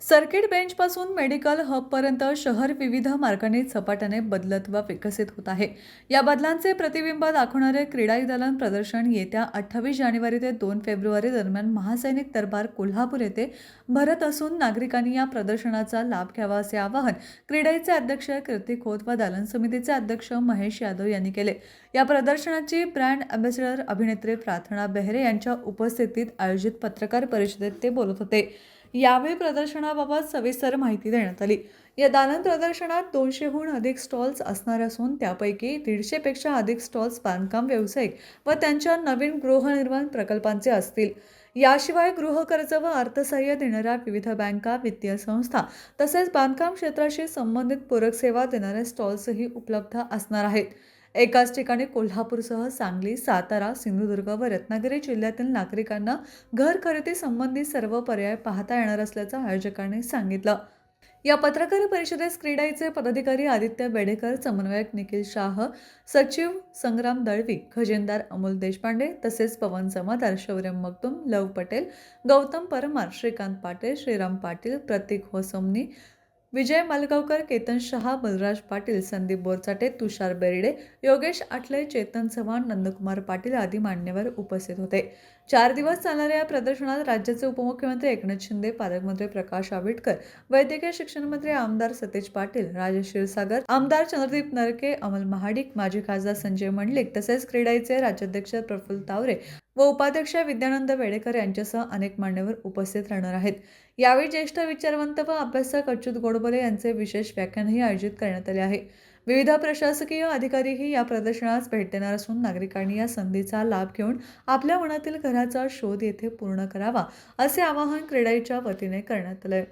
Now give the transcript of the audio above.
Circuit बेंचपासून medical हबपर्यंत शहर विविध मार्गांनी झपाट्याने बदलत व विकसित होत आहे. या बदलांचे प्रतिबिंब दाखवणारे क्रीडा दालन प्रदर्शन येत्या 28 जानेवारी ते 2 फेब्रुवारी दरम्यान महासैनिक दरबार कोल्हापूर येथे भरत असून नागरिकांनी या प्रदर्शनाचा लाभ घ्यावा असे आवाहन क्रीडाईचे अध्यक्ष कीर्ती खोत व दालन समितीचे अध्यक्ष महेश यादव यांनी केले. या प्रदर्शनाची ब्रँड अँबॅसेडर अभिनेत्री प्रार्थना बेहरे यांच्या उपस्थितीत आयोजित पत्रकार परिषदेत ते बोलत होते. यावेळी प्रदर्शनाबाबत सविस्तर माहिती देण्यात आली. या दालन प्रदर्शनात 200हून अधिक स्टॉल्स असणार असून त्यापैकी 150 पेक्षा अधिक स्टॉल्स बांधकाम व्यावसायिक व त्यांच्या नवीन गृहनिर्माण प्रकल्पांचे असतील. याशिवाय गृहकर्ज व अर्थसहाय्य देणाऱ्या विविध बँका, वित्तीय संस्था तसेच बांधकाम क्षेत्राशी संबंधित पूरक सेवा देणारे स्टॉल्सही उपलब्ध असणार आहेत. एकाच ठिकाणी कोल्हापूरसह सांगली, सातारा, सिंधुदुर्ग व रत्नागिरी जिल्ह्यातील नागरिकांना घर खरेदी संबंधी सर्व पर्याय पाहता येणार असल्याचं आयोजकांनी सांगितलं. या पत्रकार परिषदेत क्रीडाईचे पदाधिकारी आदित्य बेडेकर, समन्वयक निखिल शाह, सचिव संग्राम दळवी, खजिनदार अमोल देशपांडे तसेच पवन जमादार, शौर्य मगदूम, लव पटेल, गौतम परमार, श्रीकांत पाटील, श्रीराम पाटील, प्रतीक होसमनी, विजय मालगावकर, केतन शहा, बलराज पाटील, संदीप बोरचाटे, तुषार बेर्डे, योगेश आठले, चेतन चव्हाण, नंदकुमार पाटील आदी मान्यवर उपस्थित होते. 4 दिवस चालणाऱ्या या प्रदर्शनात राज्याचे उपमुख्यमंत्री एकनाथ शिंदे, पालकमंत्री प्रकाश आंबेडकर, वैद्यकीय शिक्षण मंत्री आमदार सतेज पाटील, राजेश क्षीरसागर, आमदार चंद्रदीप नरके, अमल महाडिक, माजी खासदार संजय मंडलिक तसेच क्रीडाईचे राज्याध्यक्ष प्रफुल्ल तावरे व उपाध्यक्ष विद्यानंद वेडेकर यांच्यासह अनेक मान्यवर उपस्थित राहणार आहेत. यावेळी ज्येष्ठ विचारवंत व अभ्यासक अच्युत गोडबोले यांचे विशेष व्याख्यानही आयोजित करण्यात आले आहे. विविध प्रशासकीय अधिकारीही या प्रदर्शनास भेट देणार असून नागरिकांनी या संधीचा लाभ घेऊन आपल्या मनातील घराचा शोध येथे पूर्ण करावा असे आवाहन क्रीडाईच्या वतीने करण्यात आले.